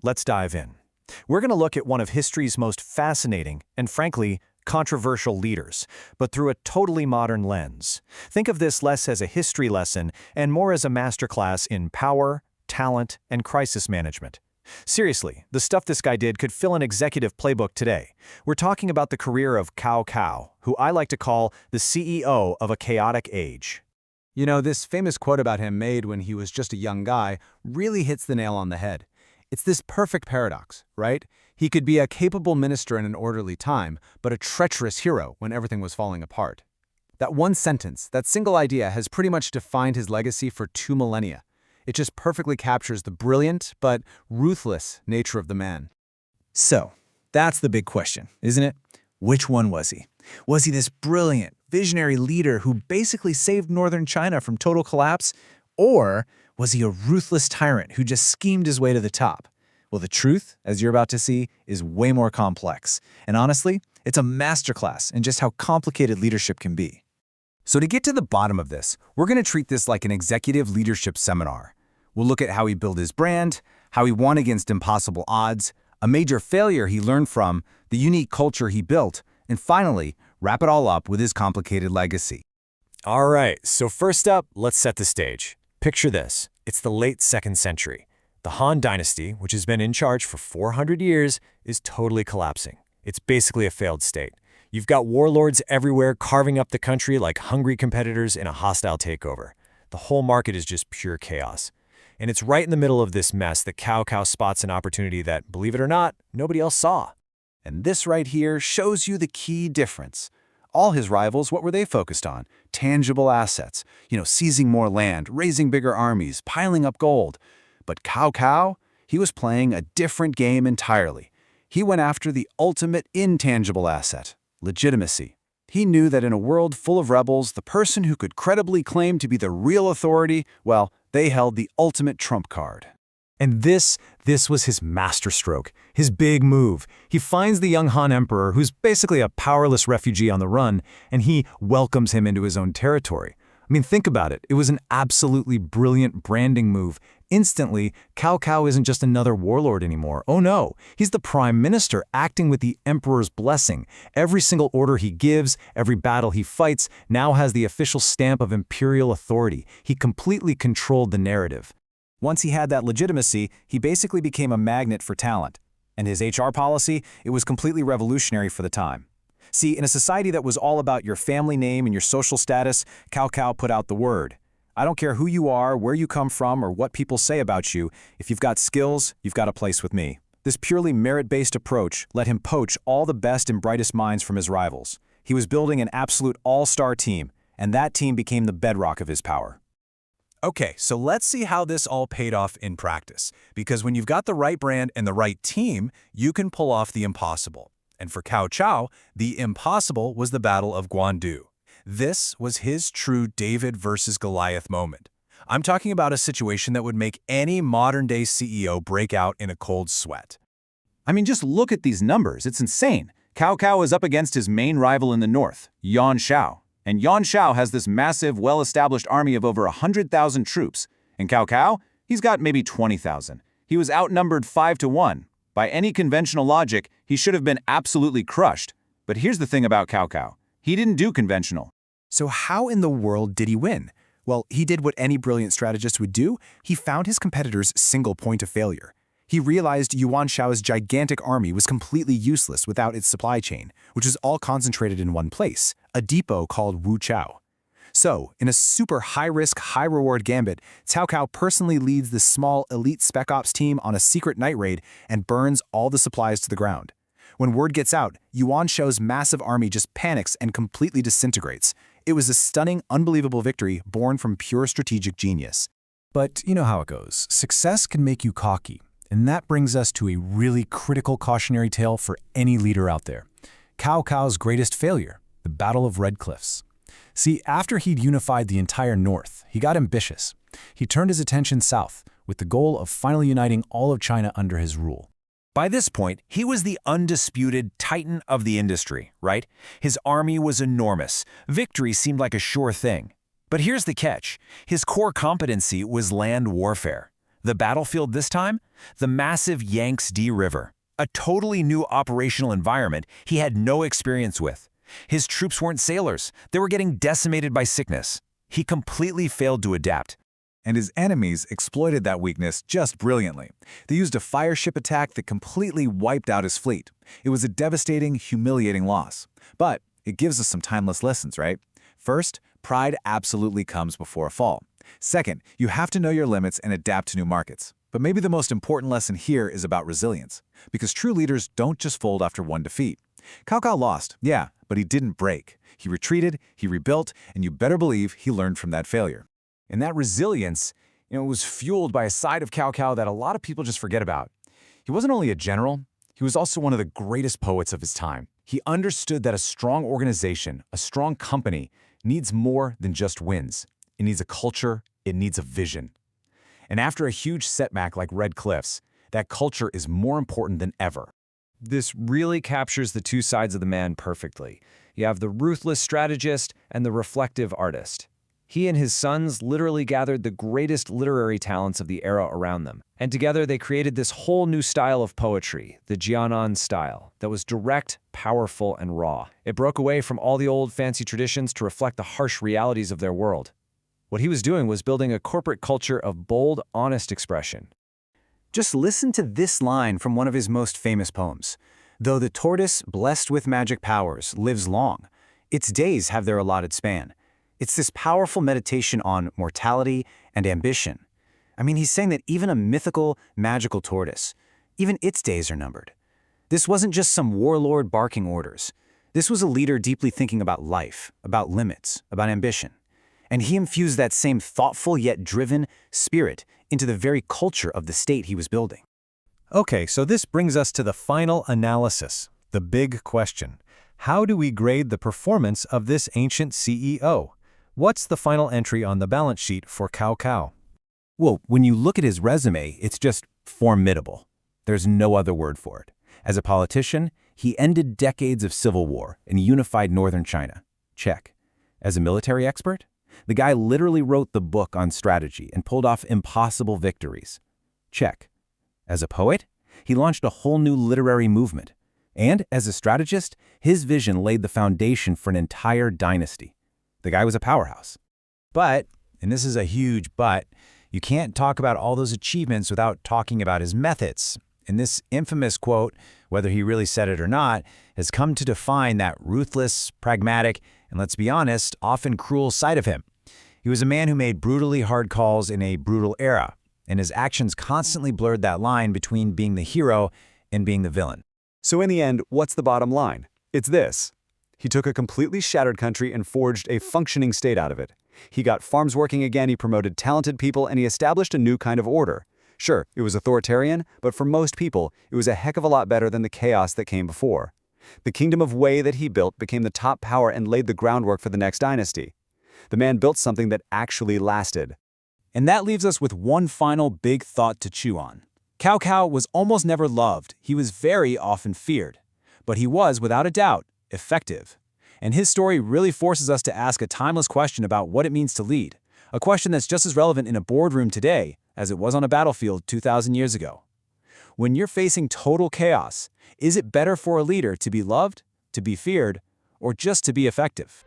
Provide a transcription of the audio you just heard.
let's dive in. We're going to look at one of history's most fascinating and, frankly, controversial leaders, but through a totally modern lens. Think of this less as a history lesson and more as a masterclass in power, talent, and crisis management. Seriously, the stuff this guy did could fill an executive playbook today. We're talking about the career of Cao Cao, who I like to call the CEO of a chaotic age. You know, this famous quote about him made when he was just a young guy really hits the nail on the head. It's this perfect paradox, right? He could be a capable minister in an orderly time, but a treacherous hero when everything was falling apart. That one sentence, that single idea has pretty much defined his legacy for 2 millennia. It just perfectly captures the brilliant but ruthless nature of the man. So, that's the big question, isn't it? Which one was he? Was he this brilliant, visionary leader who basically saved northern China from total collapse? Or was he a ruthless tyrant who just schemed his way to the top? Well, the truth, as you're about to see, is way more complex. And honestly, it's a masterclass in just how complicated leadership can be. So to get to the bottom of this, we're going to treat this like an executive leadership seminar. We'll look at how he built his brand, how he won against impossible odds, a major failure he learned from, the unique culture he built, and finally, wrap it all up with his complicated legacy. All right, so first up, let's set the stage. Picture this. It's the late 2nd century. The Han Dynasty, which has been in charge for 400 years, is totally collapsing. It's basically a failed state. You've got warlords everywhere carving up the country like hungry competitors in a hostile takeover. The whole market is just pure chaos. And it's right in the middle of this mess that Cao Cao spots an opportunity that, believe it or not, nobody else saw. And this right here shows you the key difference. All his rivals, what were they focused on? Tangible assets. Seizing more land, raising bigger armies, piling up gold. But Cao Cao, he was playing a different game entirely. He went after the ultimate intangible asset, legitimacy. He knew that in a world full of rebels, the person who could credibly claim to be the real authority, well, they held the ultimate trump card. And this was his masterstroke, his big move. He finds the young Han emperor, who's basically a powerless refugee on the run, and he welcomes him into his own territory. I mean, think about it. It was an absolutely brilliant branding move. Instantly, Cao Cao isn't just another warlord anymore. Oh no, he's the prime minister acting with the emperor's blessing. Every single order he gives, every battle he fights, now has the official stamp of imperial authority. He completely controlled the narrative. Once he had that legitimacy, he basically became a magnet for talent. And his HR policy, it was completely revolutionary for the time. See, in a society that was all about your family name and your social status, Cao Cao put out the word. I don't care who you are, where you come from, or what people say about you. If you've got skills, you've got a place with me. This purely merit-based approach let him poach all the best and brightest minds from his rivals. He was building an absolute all-star team, and that team became the bedrock of his power. Okay, so let's see how this all paid off in practice. Because when you've got the right brand and the right team, you can pull off the impossible. And for Cao Cao, the impossible was the Battle of Guandu. This was his true David versus Goliath moment. I'm talking about a situation that would make any modern-day CEO break out in a cold sweat. I mean, just look at these numbers. It's insane. Cao Cao is up against his main rival in the north, Yuan Shao. And Yuan Shao has this massive, well-established army of over 100,000 troops. And Cao Cao, he's got maybe 20,000. He was outnumbered 5-1. By any conventional logic, he should have been absolutely crushed. But here's the thing about Cao Cao. He didn't do conventional. So how in the world did he win? Well, he did what any brilliant strategist would do. He found his competitor's single point of failure. He realized Yuan Shao's gigantic army was completely useless without its supply chain, which was all concentrated in one place, a depot called Wuchao. So, in a super high-risk, high-reward gambit, Cao Cao personally leads the small elite spec ops team on a secret night raid and burns all the supplies to the ground. When word gets out, Yuan Shao's massive army just panics and completely disintegrates. It was a stunning, unbelievable victory born from pure strategic genius. But you know how it goes. Success can make you cocky. And that brings us to a really critical cautionary tale for any leader out there. Cao Cao's greatest failure, the Battle of Red Cliffs. See, after he'd unified the entire North, he got ambitious. He turned his attention south, with the goal of finally uniting all of China under his rule. By this point, he was the undisputed titan of the industry, right? His army was enormous. Victory seemed like a sure thing. But here's the catch. His core competency was land warfare. The battlefield this time? The massive Yangtze River, a totally new operational environment he had no experience with. His troops weren't sailors. They were getting decimated by sickness. He completely failed to adapt. And his enemies exploited that weakness just brilliantly. They used a fire ship attack that completely wiped out his fleet. It was a devastating, humiliating loss. But it gives us some timeless lessons, right? First, pride absolutely comes before a fall. Second, you have to know your limits and adapt to new markets. But maybe the most important lesson here is about resilience, because true leaders don't just fold after one defeat. Cao Cao lost, yeah, but he didn't break. He retreated, he rebuilt, and you better believe he learned from that failure. And that resilience, was fueled by a side of Cao Cao that a lot of people just forget about. He wasn't only a general, he was also one of the greatest poets of his time. He understood that a strong organization, a strong company, needs more than just wins. It needs a culture, it needs a vision. And after a huge setback like Red Cliffs, that culture is more important than ever. This really captures the two sides of the man perfectly. You have the ruthless strategist and the reflective artist. He and his sons literally gathered the greatest literary talents of the era around them. And together they created this whole new style of poetry, the Jian'an style, that was direct, powerful, and raw. It broke away from all the old fancy traditions to reflect the harsh realities of their world. What he was doing was building a corporate culture of bold, honest expression. Just listen to this line from one of his most famous poems. Though the tortoise, blessed with magic powers, lives long, its days have their allotted span. It's this powerful meditation on mortality and ambition. I mean, he's saying that even a mythical, magical tortoise, even its days are numbered. This wasn't just some warlord barking orders. This was a leader deeply thinking about life, about limits, about ambition. And he infused that same thoughtful yet driven spirit into the very culture of the state he was building. Okay, so this brings us to the final analysis, the big question. How do we grade the performance of this ancient CEO? What's the final entry on the balance sheet for Cao Cao? Well, when you look at his resume, it's just formidable. There's no other word for it. As a politician, he ended decades of civil war and unified northern China. Check. As a military expert, the guy literally wrote the book on strategy and pulled off impossible victories. Check. As a poet, he launched a whole new literary movement. And as a strategist, his vision laid the foundation for an entire dynasty. The guy was a powerhouse. But, and this is a huge but, you can't talk about all those achievements without talking about his methods. And this infamous quote, whether he really said it or not, has come to define that ruthless, pragmatic, and let's be honest, often cruel side of him. He was a man who made brutally hard calls in a brutal era, and his actions constantly blurred that line between being the hero and being the villain. So in the end, what's the bottom line? It's this. He took a completely shattered country and forged a functioning state out of it. He got farms working again, he promoted talented people, and he established a new kind of order. Sure, it was authoritarian, but for most people, it was a heck of a lot better than the chaos that came before. The kingdom of Wei that he built became the top power and laid the groundwork for the next dynasty. The man built something that actually lasted. And that leaves us with one final big thought to chew on. Cao Cao was almost never loved. He was very often feared. But he was, without a doubt, effective. And his story really forces us to ask a timeless question about what it means to lead, a question that's just as relevant in a boardroom today as it was on a battlefield 2,000 years ago. When you're facing total chaos, is it better for a leader to be loved, to be feared, or just to be effective?